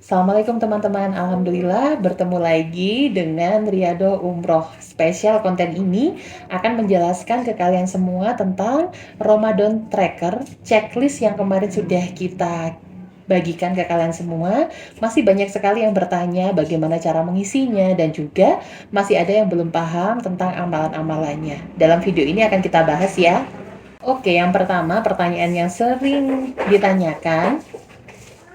Assalamualaikum teman-teman, alhamdulillah bertemu lagi dengan Riyadhah Umroh. Spesial konten ini akan menjelaskan ke kalian semua tentang Ramadan Tracker, checklist yang kemarin sudah kita bagikan ke kalian semua. Masih banyak sekali yang bertanya bagaimana cara mengisinya dan juga masih ada yang belum paham tentang amalan-amalannya. Dalam video ini akan kita bahas ya. Oke, yang pertama pertanyaan yang sering ditanyakan,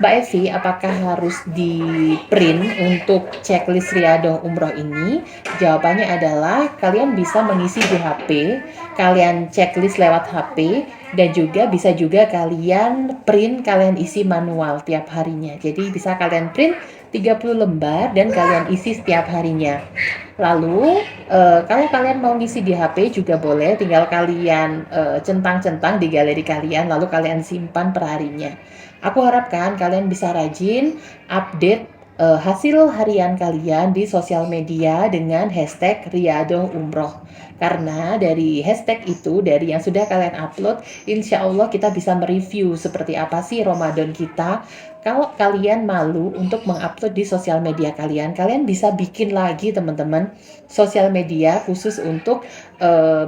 Mbak Evi, apakah harus di-print untuk checklist Riyadhah Umroh ini? Jawabannya adalah kalian bisa mengisi di HP, kalian checklist lewat HP, dan juga bisa juga kalian print, kalian isi manual tiap harinya. Jadi bisa kalian print 30 lembar dan kalian isi setiap harinya. Lalu kalau kalian mau ngisi di HP juga boleh, tinggal kalian centang-centang di galeri kalian, lalu kalian simpan per harinya. Aku harapkan kalian bisa rajin update hasil harian kalian di sosial media dengan hashtag Riyadhah Umroh. Karena dari hashtag itu, dari yang sudah kalian upload, insya Allah kita bisa mereview seperti apa sih Ramadan kita. Kalau kalian malu untuk mengupload di sosial media kalian, kalian bisa bikin lagi teman-teman sosial media khusus untuk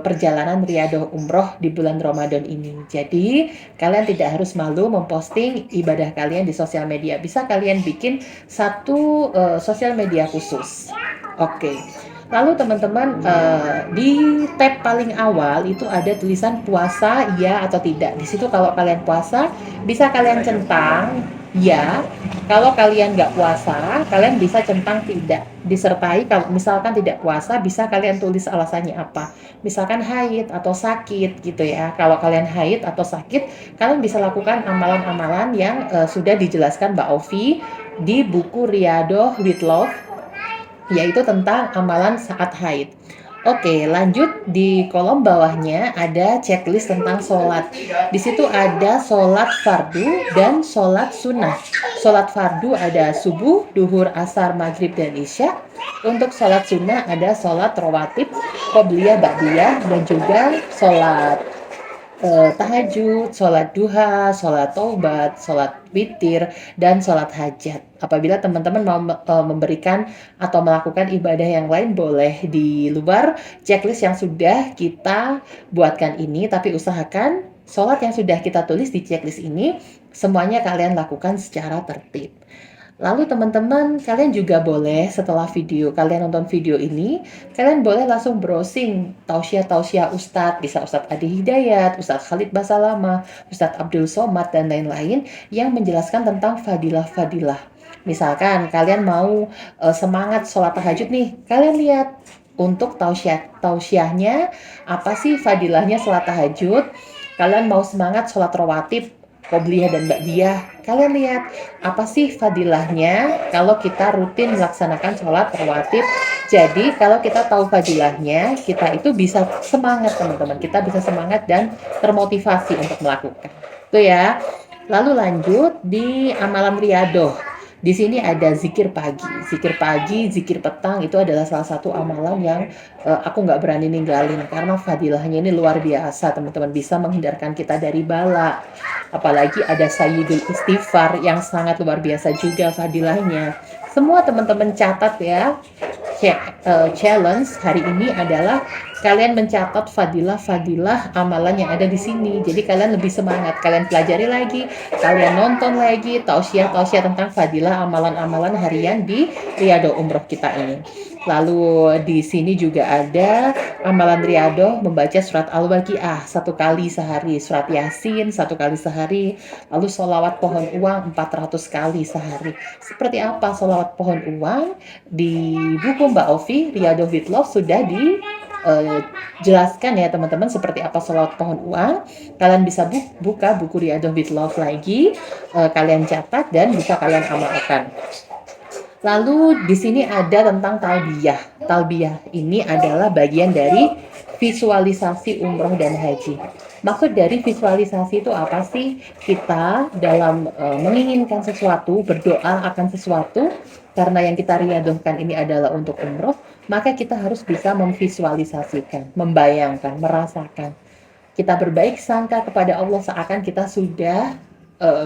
perjalanan Riyadhah Umroh di bulan Ramadan ini. Jadi kalian tidak harus malu memposting ibadah kalian di sosial media. Bisa kalian bikin satu sosial media khusus. Oke. Lalu teman-teman di tab paling awal itu ada tulisan puasa ya atau tidak. Di situ kalau kalian puasa bisa kalian centang ya. Kalau kalian nggak puasa, kalian bisa centang tidak. Disertai kalau misalkan tidak puasa, bisa kalian tulis alasannya apa. Misalkan haid atau sakit gitu ya. Kalau kalian haid atau sakit, kalian bisa lakukan amalan-amalan yang sudah dijelaskan Mbak Ovi di buku Riyadhah with Love, yaitu tentang amalan saat haid. Oke, lanjut di kolom bawahnya ada checklist tentang sholat. Di situ ada sholat fardu dan sholat sunnah. Sholat fardu ada subuh, duhur, asar, maghrib, dan isya. Untuk sholat sunnah ada sholat rawatib, qobliyah, ba'diyah, dan juga sholat tahajud, sholat duha, sholat taubat, sholat witir, dan sholat hajat. Apabila teman-teman mau memberikan atau melakukan ibadah yang lain, boleh di luar checklist yang sudah kita buatkan ini, tapi usahakan sholat yang sudah kita tulis di checklist ini semuanya kalian lakukan secara tertib. Lalu teman-teman, kalian juga boleh setelah kalian nonton video ini, kalian boleh langsung browsing tausiah-tausiah Ustadz, bisa Ustadz Adi Hidayat, Ustadz Khalid Basalamah, Ustadz Abdul Somad, dan lain-lain yang menjelaskan tentang fadilah-fadilah. Misalkan kalian mau semangat sholat tahajud nih, kalian lihat untuk tausiahnya apa sih fadilahnya sholat tahajud. Kalian mau semangat sholat rawatib, qobliyah dan ba'diyah, kalian lihat apa sih fadilahnya kalau kita rutin melaksanakan sholat rawatib. Jadi kalau kita tahu fadilahnya, kita itu bisa semangat teman-teman, kita bisa semangat dan termotivasi untuk melakukan itu ya. Lalu lanjut di amalan Riyadhah. Di sini ada zikir pagi, zikir petang, itu adalah salah satu amalan yang aku nggak berani ninggalin karena fadilahnya ini luar biasa teman-teman, bisa menghindarkan kita dari bala. Apalagi ada Sayyidul Istighfar yang sangat luar biasa juga fadilahnya. Semua teman-teman catat ya. Challenge hari ini adalah kalian mencatat fadilah-fadilah amalan yang ada di sini. Jadi kalian lebih semangat, kalian pelajari lagi, kalian nonton lagi tausiah-tausiah tentang fadilah amalan-amalan harian di Riyadhah Umroh kita ini. Lalu di sini juga ada amalan Riyadhah membaca surat Al-Waqiah 1 kali sehari, surat Yasin 1 kali sehari, lalu sholawat pohon uang 400 kali sehari. Seperti apa sholawat pohon uang? Di buku Mbak Ovi, Riyadhah with Love, sudah jelaskan ya teman-teman seperti apa sholawat pohon uang. Kalian bisa buka buku Riyadhah with Love lagi, kalian catat dan bisa kalian amalkan. Lalu di sini ada tentang talbiyah. Talbiyah ini adalah bagian dari visualisasi umroh dan haji. Maksud dari visualisasi itu apa sih? Kita dalam menginginkan sesuatu, berdoa akan sesuatu, karena yang kita riyadhahkan ini adalah untuk umroh, maka kita harus bisa memvisualisasikan, membayangkan, merasakan. Kita berbaik sangka kepada Allah seakan kita sudah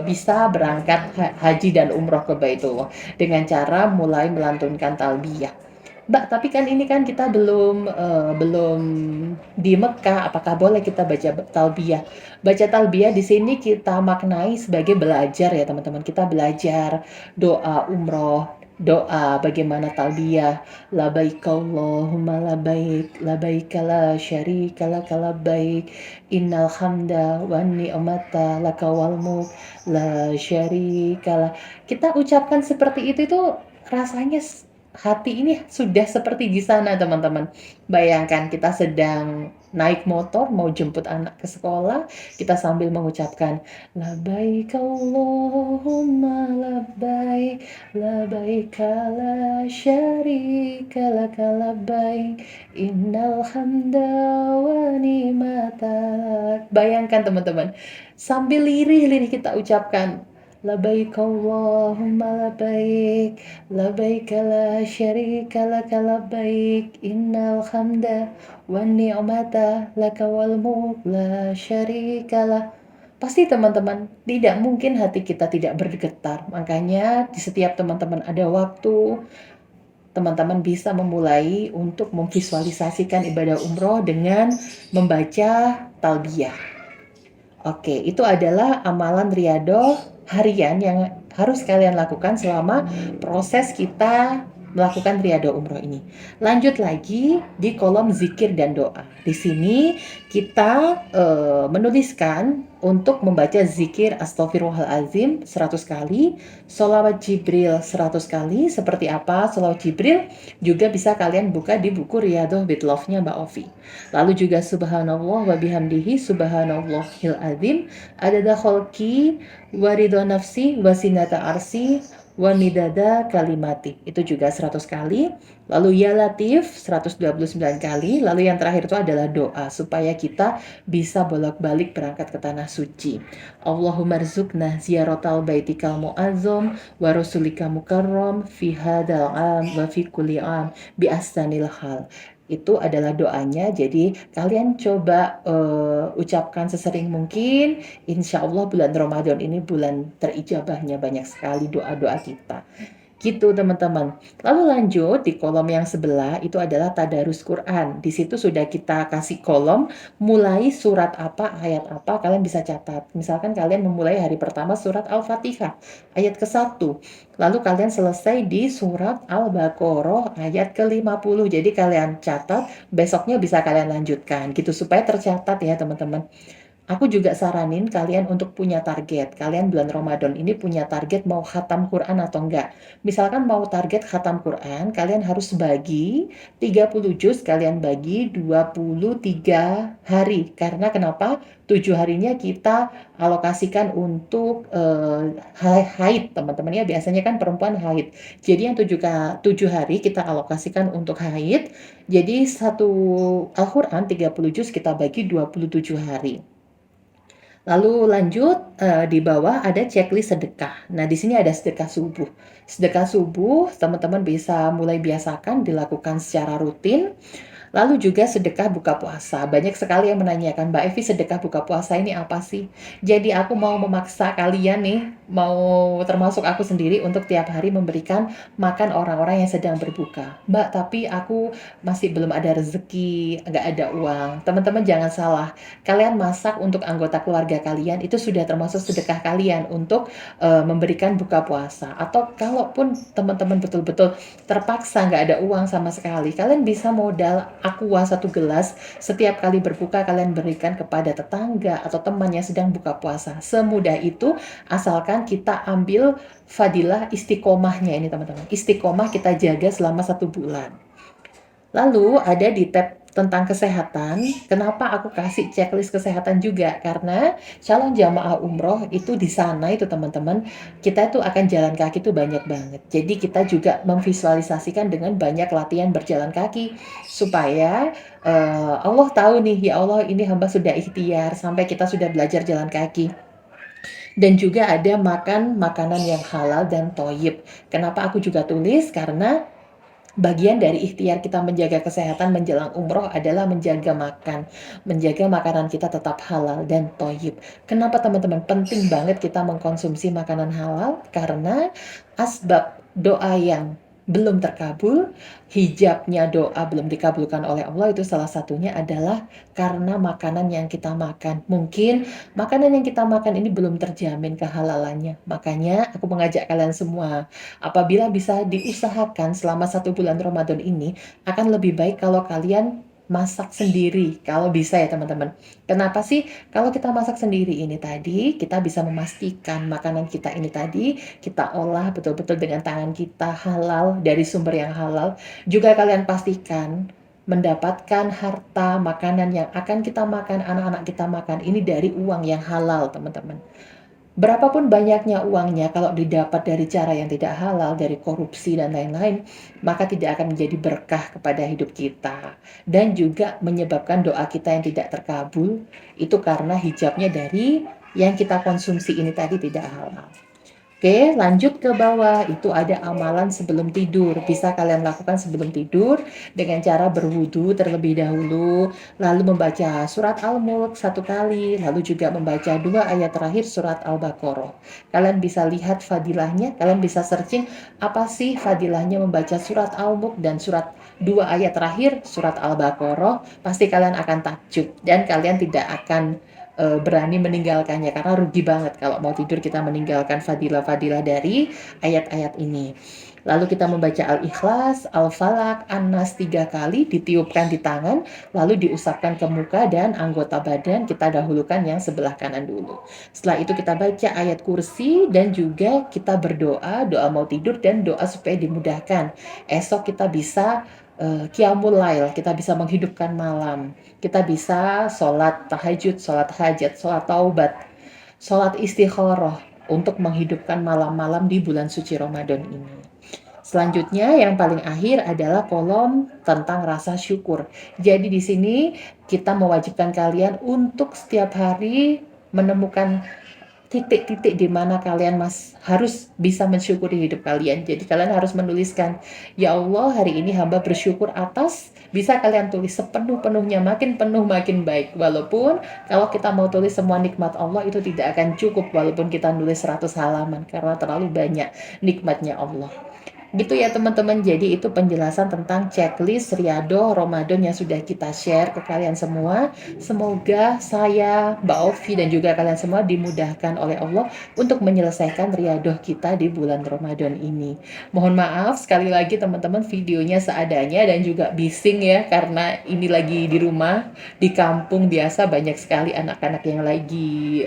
bisa berangkat haji dan umroh ke Baitullah dengan cara mulai melantunkan talbiyah. Mbak, tapi kan ini kan kita belum di Mekah, apakah boleh kita baca talbiyah? Baca talbiyah di sini kita maknai sebagai belajar ya teman-teman. Kita belajar doa umroh, doa bagaimana talbiyah, labaik Allahumma labaik, labaik la syarika laka labaik, innal hamda wan ni'mata laka wal mulk la syarika lah. Kita ucapkan seperti itu rasanya hati ini sudah seperti di sana teman-teman. Bayangkan kita sedang naik motor mau jemput anak ke sekolah, kita sambil mengucapkan labaik Allahumma labaik, labaik la syarika laka labaik, innal hamda wa ni'mata. Bayangkan teman-teman, sambil lirih-lirih kita ucapkan labaik Allahumma labaik, labaik la syarika laka labaik, innal hamda wan ni'mata laka wal mulk la syarika lah. Pasti teman-teman, tidak mungkin hati kita tidak bergetar. Makanya di setiap teman-teman ada waktu, teman-teman bisa memulai untuk memvisualisasikan ibadah umroh dengan membaca talbiyah. Oke, itu adalah amalan riyadhah harian yang harus kalian lakukan selama proses kita melakukan riyadhah umroh ini. Lanjut lagi di kolom zikir dan doa. Di sini kita menuliskan untuk membaca zikir Astaghfirullahaladzim 100 kali, sholawat Jibril 100 kali. Seperti apa sholawat Jibril? Juga bisa kalian buka di buku Riyadhah with Love-nya Mbak Ovi. Lalu juga subhanallah wa bihamdihi subhanallahil azim, adada kholqi wa ridho nafsi wa sinata arsi wa midada kalimati. Itu juga 100 kali. Lalu ya latif 129 kali. Lalu yang terakhir itu adalah doa supaya kita bisa bolak-balik berangkat ke tanah suci. Allahumma rzuqna ziyaratal baitikal mu'azzam wa rasulika mukarram fi hadal am wa fi kulli am bi ahsanil hal. Itu adalah doanya. Jadi kalian coba ucapkan sesering mungkin. Insya Allah bulan Ramadan ini bulan terijabahnya banyak sekali doa-doa kita. Gitu teman-teman. Lalu lanjut di kolom yang sebelah itu adalah tadarus Quran. Di situ sudah kita kasih kolom mulai surat apa, ayat apa, kalian bisa catat. Misalkan kalian memulai hari pertama surat Al-Fatihah, ayat ke-1. Lalu kalian selesai di surat Al-Baqarah ayat ke-50. Jadi kalian catat, besoknya bisa kalian lanjutkan gitu supaya tercatat ya teman-teman. Aku juga saranin kalian untuk punya target. Kalian bulan Ramadan ini punya target mau khatam Quran atau enggak. Misalkan mau target khatam Quran, kalian harus bagi 30 juz, kalian bagi 23 hari. Karena kenapa? 7 harinya kita alokasikan untuk haid, teman-teman ya. Biasanya kan perempuan haid. Jadi yang 7 hari kita alokasikan untuk haid. Jadi satu Al-Quran 30 juz kita bagi 27 hari. Lalu lanjut di bawah ada checklist sedekah. Nah, di sini ada sedekah subuh. Sedekah subuh teman-teman bisa mulai biasakan dilakukan secara rutin. Lalu juga sedekah buka puasa. Banyak sekali yang menanyakan, Mbak Evi sedekah buka puasa ini apa sih? Jadi aku mau memaksa kalian nih, mau termasuk aku sendiri untuk tiap hari memberikan makan orang-orang yang sedang berbuka. Mbak, tapi aku masih belum ada rezeki, nggak ada uang. Teman-teman jangan salah, kalian masak untuk anggota keluarga kalian itu sudah termasuk sedekah kalian untuk memberikan buka puasa. Atau kalaupun teman-teman betul-betul terpaksa nggak ada uang sama sekali, kalian bisa modal aqua 1 gelas setiap kali berbuka kalian berikan kepada tetangga atau teman yang sedang buka puasa. Semudah itu asalkan kita ambil fadilah istiqomahnya ini teman-teman. Istiqomah kita jaga selama 1 bulan. Lalu ada di tab tentang kesehatan. Kenapa aku kasih checklist kesehatan juga? Karena calon jamaah umroh itu di sana itu teman-teman, kita itu akan jalan kaki itu banyak banget. Jadi kita juga memvisualisasikan dengan banyak latihan berjalan kaki supaya Allah tahu nih, ya Allah ini hamba sudah ikhtiar sampai kita sudah belajar jalan kaki. Dan juga ada makan makanan yang halal dan toyib. Kenapa aku juga tulis? Karena Bagian dari ikhtiar kita menjaga kesehatan menjelang umroh adalah menjaga makan, menjaga makanan kita tetap halal dan thoyyib. Kenapa teman-teman penting banget kita mengkonsumsi makanan halal? Karena asbab doa yang belum terkabul, hijabnya doa belum dikabulkan oleh Allah itu salah satunya adalah karena makanan yang kita makan. Mungkin makanan yang kita makan ini belum terjamin kehalalannya. Makanya aku mengajak kalian semua, apabila bisa diusahakan selama 1 bulan Ramadan ini, akan lebih baik kalau kalian masak sendiri, kalau bisa ya teman-teman. Kenapa sih? Kalau kita masak sendiri ini tadi, kita bisa memastikan makanan kita ini tadi, kita olah betul-betul dengan tangan kita halal, dari sumber yang halal. Juga kalian pastikan mendapatkan harta makanan yang akan kita makan, anak-anak kita makan, ini dari uang yang halal teman-teman. Berapapun banyaknya uangnya, kalau didapat dari cara yang tidak halal, dari korupsi dan lain-lain, maka tidak akan menjadi berkah kepada hidup kita. Dan juga menyebabkan doa kita yang tidak terkabul, itu karena hijabnya dari yang kita konsumsi ini tadi tidak halal. Oke, lanjut ke bawah. Itu ada amalan sebelum tidur. Bisa kalian lakukan sebelum tidur dengan cara berwudu terlebih dahulu, lalu membaca surat Al-Mulk 1 kali, lalu juga membaca 2 ayat terakhir surat Al-Baqarah. Kalian bisa lihat fadilahnya, kalian bisa searching apa sih fadilahnya membaca surat Al-Mulk dan 2 ayat terakhir surat Al-Baqarah. Pasti kalian akan takjub dan kalian tidak akan berani meninggalkannya, karena rugi banget kalau mau tidur kita meninggalkan fadilah-fadilah dari ayat-ayat ini. Lalu kita membaca Al-Ikhlas, Al-Falak, An-Nas 3 kali, ditiupkan di tangan, lalu diusapkan ke muka dan anggota badan. Kita dahulukan yang sebelah kanan dulu. Setelah itu kita baca ayat kursi dan juga kita berdoa, doa mau tidur dan doa supaya dimudahkan. Esok kita bisa qiyamul lail, kita bisa menghidupkan malam. Kita bisa sholat tahajud, sholat hajat, sholat taubat, sholat istikharah untuk menghidupkan malam-malam di bulan suci Ramadan ini. Selanjutnya yang paling akhir adalah kolom tentang rasa syukur. Jadi di sini kita mewajibkan kalian untuk setiap hari menemukan titik-titik di mana kalian harus bisa mensyukuri hidup kalian. Jadi kalian harus menuliskan, ya Allah hari ini hamba bersyukur atas, bisa kalian tulis sepenuh-penuhnya, makin penuh makin baik. Walaupun kalau kita mau tulis semua nikmat Allah itu tidak akan cukup, walaupun kita nulis 100 halaman, karena terlalu banyak nikmatnya Allah. Gitu ya teman-teman, jadi itu penjelasan tentang checklist Riyadhah Ramadan yang sudah kita share ke kalian semua. Semoga saya, Mbak Ovi, dan juga kalian semua dimudahkan oleh Allah untuk menyelesaikan Riyadhah kita di bulan Ramadan ini. Mohon maaf sekali lagi teman-teman, videonya seadanya dan juga bising ya, karena ini lagi di rumah, di kampung biasa banyak sekali anak-anak yang lagi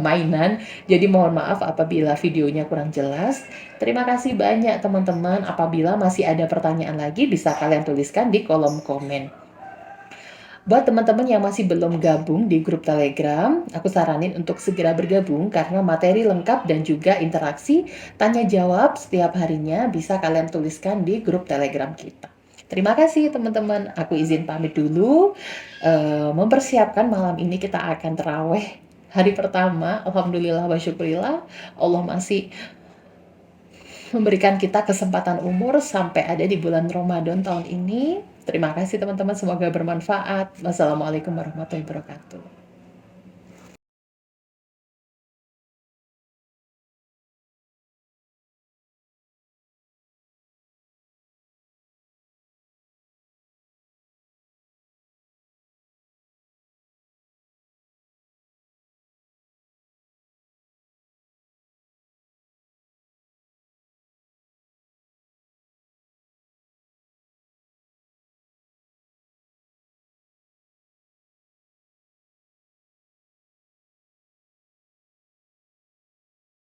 mainan. Jadi mohon maaf apabila videonya kurang jelas. Terima kasih banyak teman-teman. Apabila masih ada pertanyaan lagi, bisa kalian tuliskan di kolom komen. Buat teman-teman yang masih belum gabung di grup Telegram, aku saranin untuk segera bergabung karena materi lengkap dan juga interaksi tanya jawab setiap harinya bisa kalian tuliskan di grup Telegram kita. Terima kasih teman-teman. Aku izin pamit dulu. Mempersiapkan malam ini kita akan terawih hari pertama. Alhamdulillah wa syukurillah. Allah masih memberikan kita kesempatan umur sampai ada di bulan Ramadan tahun ini. Terima kasih teman-teman, semoga bermanfaat. Wassalamualaikum warahmatullahi wabarakatuh.